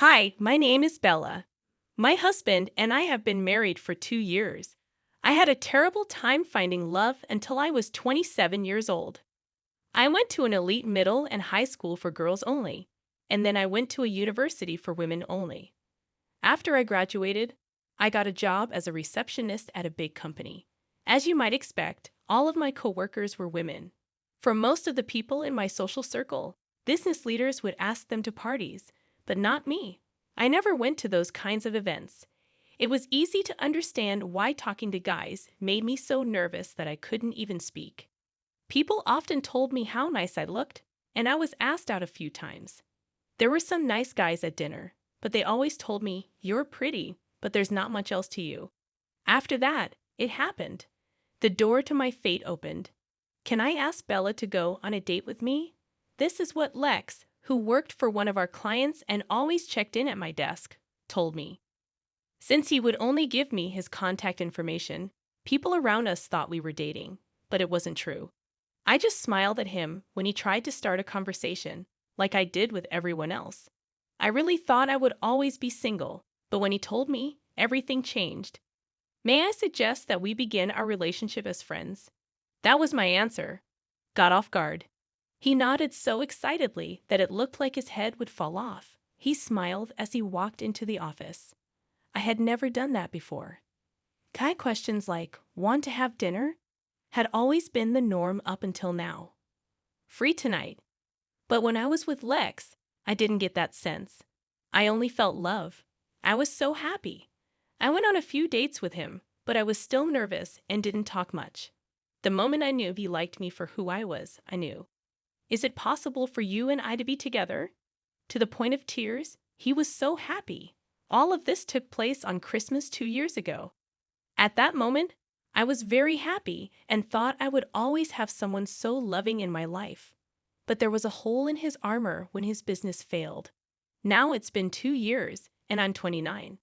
Hi, my name is Bella. My husband and I have been married for 2 years. I had a terrible time finding love until I was 27 years old. I went to an elite middle and high school for girls only, and then I went to a university for women only. After I graduated, I got a job as a receptionist at a big company. As you might expect, all of my coworkers were women. For most of the people in my social circle, business leaders would ask them to parties, but not me. I never went to those kinds of events. It was easy to understand why talking to guys made me so nervous that I couldn't even speak. People often told me how nice I looked, and I was asked out a few times. There were some nice guys at dinner, but they always told me, "You're pretty, but there's not much else to you." After that, it happened. The door to my fate opened. Can I ask Bella to go on a date with me? This is what Lex, who worked for one of our clients and always checked in at my desk, told me. Since he would only give me his contact information, people around us thought we were dating, but it wasn't true. I just smiled at him when he tried to start a conversation, like I did with everyone else. I really thought I would always be single, but when he told me, everything changed. May I suggest that we begin our relationship as friends? That was my answer. Got off guard. He nodded so excitedly that it looked like his head would fall off. He smiled as he walked into the office. I had never done that before. Guy questions like, "Want to have dinner?" had always been the norm up until now. "Free tonight." But when I was with Lex, I didn't get that sense. I only felt love. I was so happy. I went on a few dates with him, but I was still nervous and didn't talk much. The moment I knew he liked me for who I was, I knew. Is it possible for you and I to be together? To the point of tears, he was so happy. All of this took place on Christmas 2 years ago. At that moment, I was very happy and thought I would always have someone so loving in my life. But there was a hole in his armor when his business failed. Now it's been 2 years, and I'm 29.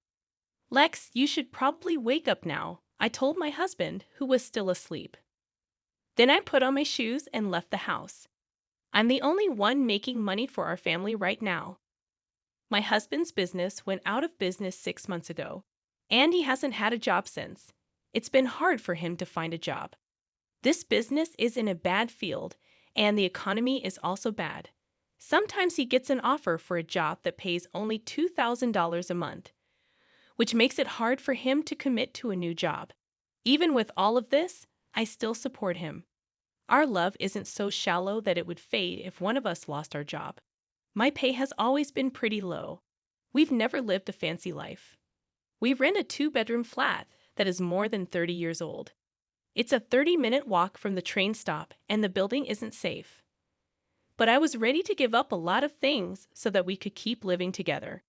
"Lex, you should probably wake up now," I told my husband, who was still asleep. Then I put on my shoes and left the house. I'm the only one making money for our family right now. My husband's business went out of business 6 months ago, and he hasn't had a job since. It's been hard for him to find a job. This business is in a bad field, and the economy is also bad. Sometimes he gets an offer for a job that pays only $2,000 a month, which makes it hard for him to commit to a new job. Even with all of this, I still support him. Our love isn't so shallow that it would fade if one of us lost our job. My pay has always been pretty low. We've never lived a fancy life. We rent a 2-bedroom flat that is more than 30 years old. It's a 30-minute walk from the train stop, and the building isn't safe. But I was ready to give up a lot of things so that we could keep living together.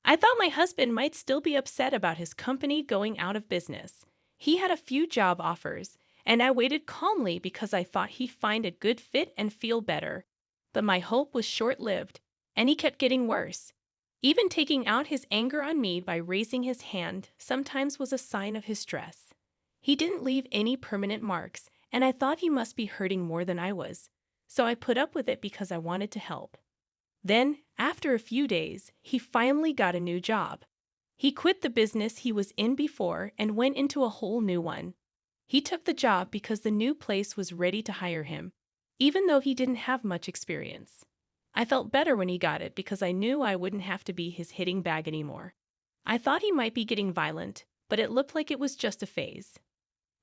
I thought my husband might still be upset about his company going out of business. He had a few job offers, and I waited calmly because I thought he'd find a good fit and feel better. But my hope was short-lived, and he kept getting worse. Even taking out his anger on me by raising his hand sometimes was a sign of his stress. He didn't leave any permanent marks, and I thought he must be hurting more than I was. So I put up with it because I wanted to help. Then, after a few days, he finally got a new job. He quit the business he was in before and went into a whole new one. He took the job because the new place was ready to hire him, even though he didn't have much experience. I felt better when he got it because I knew I wouldn't have to be his hitting bag anymore. I thought he might be getting violent, but it looked like it was just a phase.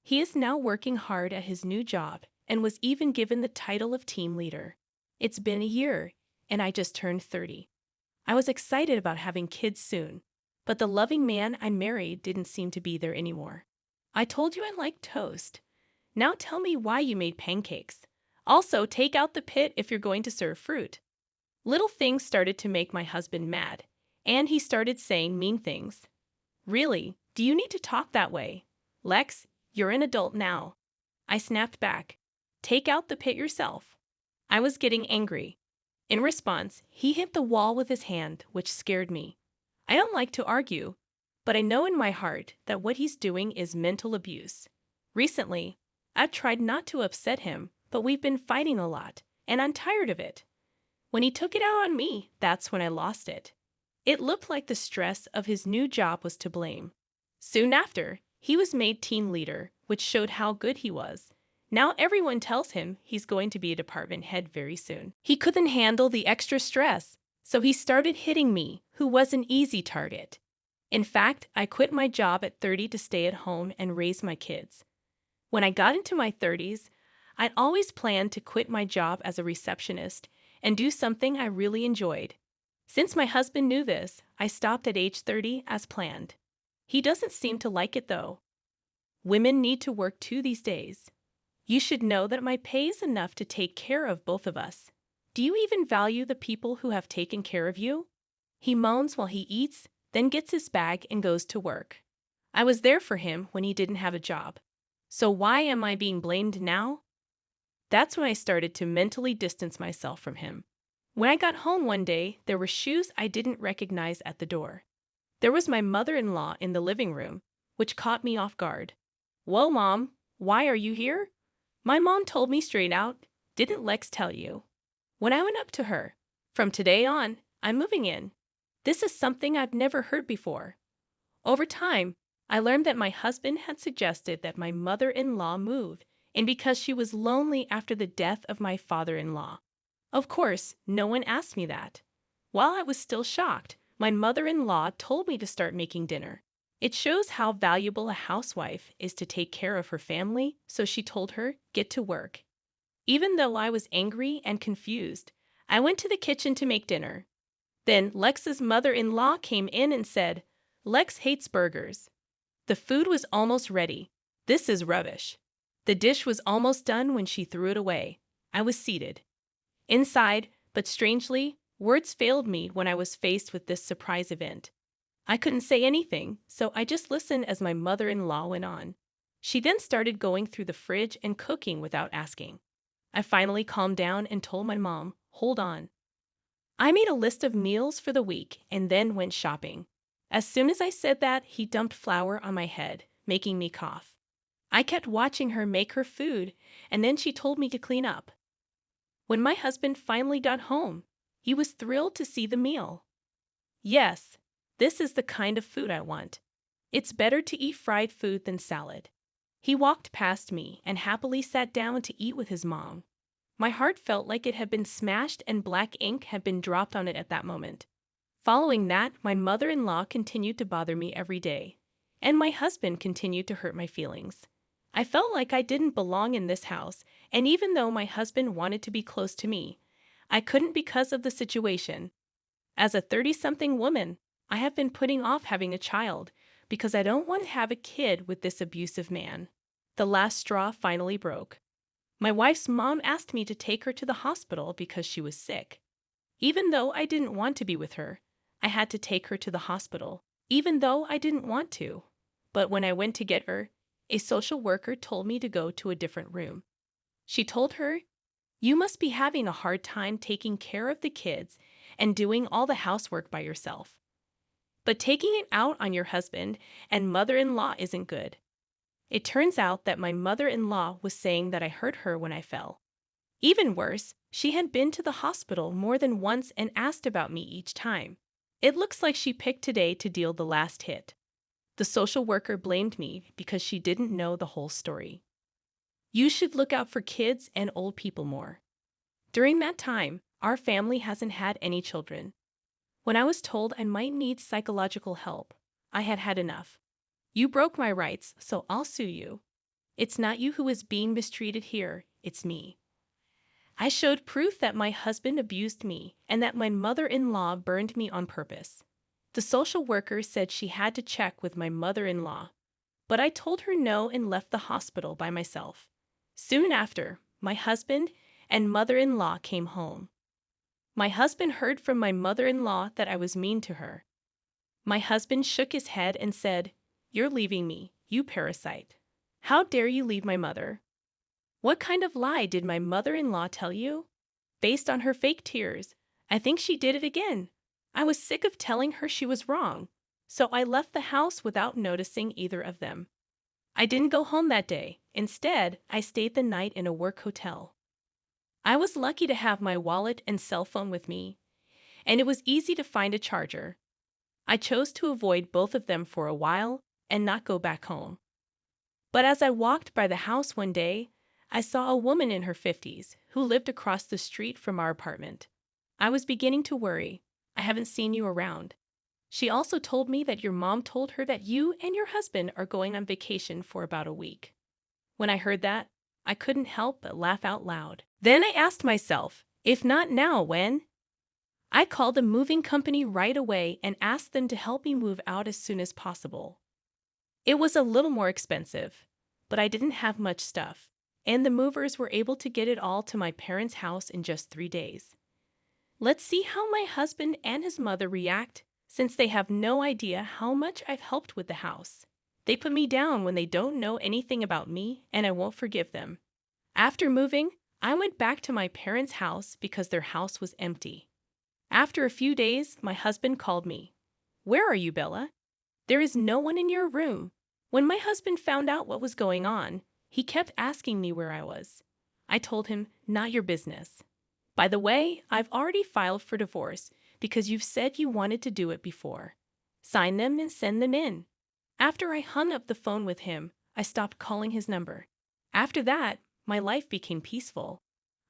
He is now working hard at his new job and was even given the title of team leader. It's been a year, and I just turned 30. I was excited about having kids soon, but the loving man I married didn't seem to be there anymore. I told you I liked toast. Now tell me why you made pancakes. Also, take out the pit if you're going to serve fruit. Little things started to make my husband mad, and he started saying mean things. "Really, do you need to talk that way? Lex, you're an adult now." I snapped back. "Take out the pit yourself." I was getting angry. In response, he hit the wall with his hand, which scared me. I don't like to argue, but I know in my heart that what he's doing is mental abuse. Recently, I've tried not to upset him, but we've been fighting a lot, and I'm tired of it. When he took it out on me, that's when I lost it. It looked like the stress of his new job was to blame. Soon after, he was made team leader, which showed how good he was. Now everyone tells him he's going to be a department head very soon. He couldn't handle the extra stress, so he started hitting me, who was an easy target. In fact, I quit my job at 30 to stay at home and raise my kids. When I got into my 30s, I'd always planned to quit my job as a receptionist and do something I really enjoyed. Since my husband knew this, I stopped at age 30 as planned. He doesn't seem to like it though. Women need to work too these days. You should know that my pay is enough to take care of both of us. Do you even value the people who have taken care of you? He moans while he eats, then gets his bag and goes to work. I was there for him when he didn't have a job. So why am I being blamed now? That's when I started to mentally distance myself from him. When I got home one day, there were shoes I didn't recognize at the door. There was my mother-in-law in the living room, which caught me off guard. "Well, Mom, why are you here?" My mom told me straight out, "Didn't Lex tell you?" When I went up to her, "From today on, I'm moving in." This is something I've never heard before. Over time, I learned that my husband had suggested that my mother-in-law move, and because she was lonely after the death of my father-in-law. Of course, no one asked me that. While I was still shocked, my mother-in-law told me to start making dinner. It shows how valuable a housewife is to take care of her family, so she told her, "Get to work." Even though I was angry and confused, I went to the kitchen to make dinner. Then Lex's mother-in-law came in and said, "Lex hates burgers." The food was almost ready. This is rubbish. The dish was almost done when she threw it away. I was seated inside, but strangely, words failed me when I was faced with this surprise event. I couldn't say anything, so I just listened as my mother-in-law went on. She then started going through the fridge and cooking without asking. I finally calmed down and told my mom, "Hold on." I made a list of meals for the week and then went shopping. As soon as I said that, he dumped flour on my head, making me cough. I kept watching her make her food, and then she told me to clean up. When my husband finally got home, he was thrilled to see the meal. "Yes, this is the kind of food I want. It's better to eat fried food than salad." He walked past me and happily sat down to eat with his mom. My heart felt like it had been smashed and black ink had been dropped on it at that moment. Following that, my mother-in-law continued to bother me every day, and my husband continued to hurt my feelings. I felt like I didn't belong in this house, and even though my husband wanted to be close to me, I couldn't because of the situation. As a 30-something woman, I have been putting off having a child because I don't want to have a kid with this abusive man. The last straw finally broke. My wife's mom asked me to take her to the hospital because she was sick. Even though I didn't want to be with her, I had to take her to the hospital, even though I didn't want to. But when I went to get her, a social worker told me to go to a different room. She told her, "You must be having a hard time taking care of the kids and doing all the housework by yourself. But taking it out on your husband and mother-in-law isn't good." It turns out that my mother-in-law was saying that I hurt her when I fell. Even worse, she had been to the hospital more than once and asked about me each time. It looks like she picked today to deal the last hit. The social worker blamed me because she didn't know the whole story. You should look out for kids and old people more. During that time, our family hasn't had any children. When I was told I might need psychological help, I had had enough. You broke my rights, so I'll sue you. It's not you who is being mistreated here, it's me. I showed proof that my husband abused me and that my mother-in-law burned me on purpose. The social worker said she had to check with my mother-in-law, but I told her no and left the hospital by myself. Soon after, my husband and mother-in-law came home. My husband heard from my mother-in-law that I was mean to her. My husband shook his head and said, "You're leaving me, you parasite. How dare you leave my mother?" What kind of lie did my mother-in-law tell you? Based on her fake tears, I think she did it again. I was sick of telling her she was wrong, so I left the house without noticing either of them. I didn't go home that day. Instead, I stayed the night in a work hotel. I was lucky to have my wallet and cell phone with me, and it was easy to find a charger. I chose to avoid both of them for a while and not go back home. But as I walked by the house one day, I saw a woman in her 50s who lived across the street from our apartment. I was beginning to worry. I haven't seen you around. She also told me that your mom told her that you and your husband are going on vacation for about a week. When I heard that, I couldn't help but laugh out loud. Then I asked myself, if not now, when? I called the moving company right away and asked them to help me move out as soon as possible. It was a little more expensive, but I didn't have much stuff, and the movers were able to get it all to my parents' house in just 3 days. Let's see how my husband and his mother react, since they have no idea how much I've helped with the house. They put me down when they don't know anything about me, and I won't forgive them. After moving, I went back to my parents' house because their house was empty. After a few days, my husband called me. "Where are you, Bella? There is no one in your room." When my husband found out what was going on, he kept asking me where I was. I told him, "Not your business. By the way, I've already filed for divorce because you've said you wanted to do it before. Sign them and send them in." After I hung up the phone with him, I stopped calling his number. After that, my life became peaceful.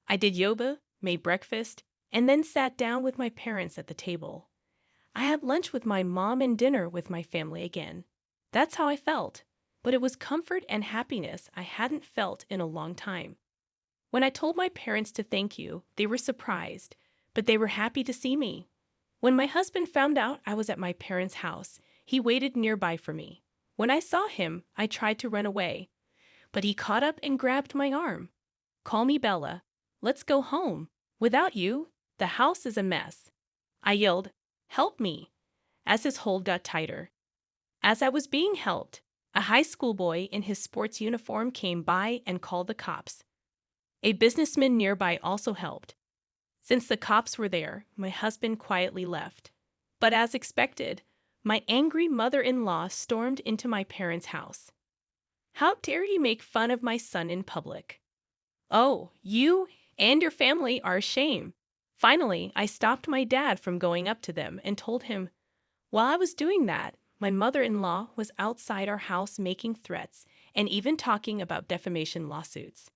I did yoga, made breakfast, and then sat down with my parents at the table. I had lunch with my mom and dinner with my family again. That's how I felt, but it was comfort and happiness I hadn't felt in a long time. When I told my parents to thank you, they were surprised, but they were happy to see me. When my husband found out I was at my parents' house, he waited nearby for me. When I saw him, I tried to run away, but he caught up and grabbed my arm. "Call me Bella. Let's go home. Without you, the house is a mess." I yelled, "Help me," as his hold got tighter. As I was being helped, a high school boy in his sports uniform came by and called the cops. A businessman nearby also helped. Since the cops were there, my husband quietly left. But as expected, my angry mother-in-law stormed into my parents' house. "How dare you make fun of my son in public? Oh, you and your family are a shame." Finally, I stopped my dad from going up to them and told him, while I was doing that, my mother-in-law was outside our house making threats and even talking about defamation lawsuits.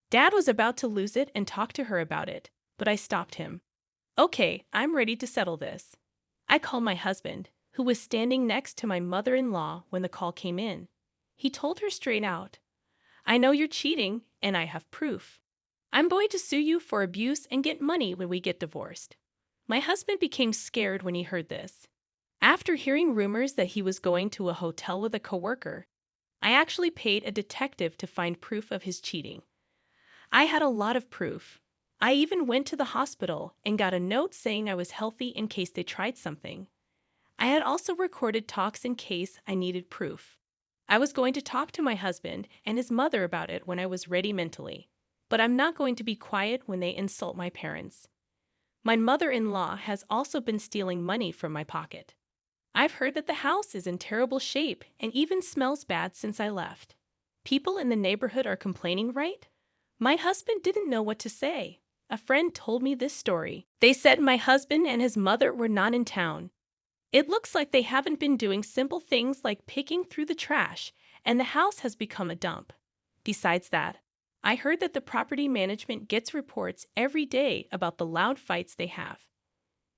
Dad was about to lose it and talk to her about it, but I stopped him. "Okay, I'm ready to settle this." I called my husband, who was standing next to my mother-in-law when the call came in. He told her straight out, "I know you're cheating, and I have proof. I'm going to sue you for abuse and get money when we get divorced." My husband became scared when he heard this. After hearing rumors that he was going to a hotel with a coworker, I actually paid a detective to find proof of his cheating. I had a lot of proof. I even went to the hospital and got a note saying I was healthy in case they tried something. I had also recorded talks in case I needed proof. I was going to talk to my husband and his mother about it when I was ready mentally, but I'm not going to be quiet when they insult my parents. My mother-in-law has also been stealing money from my pocket. I've heard that the house is in terrible shape and even smells bad since I left. People in the neighborhood are complaining, right? My husband didn't know what to say. A friend told me this story. They said my husband and his mother were not in town. It looks like they haven't been doing simple things like picking through the trash, and the house has become a dump. Besides that, I heard that the property management gets reports every day about the loud fights they have.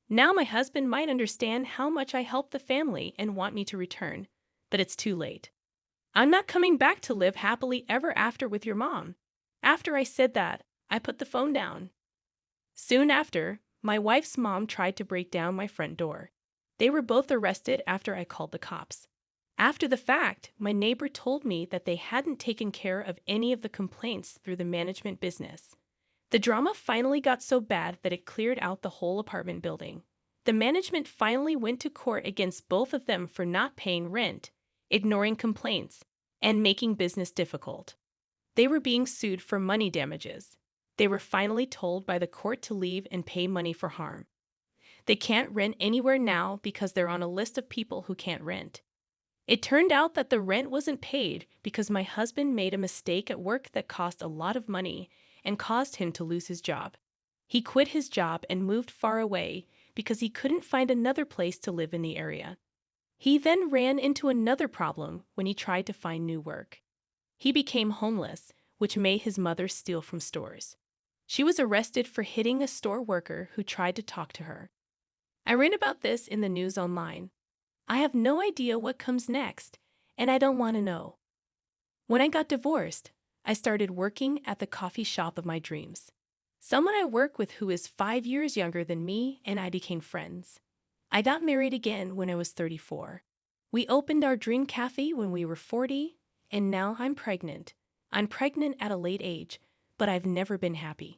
Now my husband might understand how much I helped the family and want me to return, but it's too late. I'm not coming back to live happily ever after with your mom. After I said that, I put the phone down. Soon after, my wife's mom tried to break down my front door. They were both arrested after I called the cops. After the fact, my neighbor told me that they hadn't taken care of any of the complaints through the management business. The drama finally got so bad that it cleared out the whole apartment building. The management finally went to court against both of them for not paying rent, ignoring complaints, and making business difficult. They were being sued for money damages. They were finally told by the court to leave and pay money for harm. They can't rent anywhere now because they're on a list of people who can't rent. It turned out that the rent wasn't paid because my husband made a mistake at work that cost a lot of money and caused him to lose his job. He quit his job and moved far away because he couldn't find another place to live in the area. He then ran into another problem when he tried to find new work. He became homeless, which made his mother steal from stores. She was arrested for hitting a store worker who tried to talk to her. I read about this in the news online. I have no idea what comes next, and I don't want to know. When I got divorced, I started working at the coffee shop of my dreams. Someone I work with who is 5 years younger than me and I became friends. I got married again when I was 34. We opened our dream cafe when we were 40, and now I'm pregnant. I'm pregnant at a late age, but I've never been happy.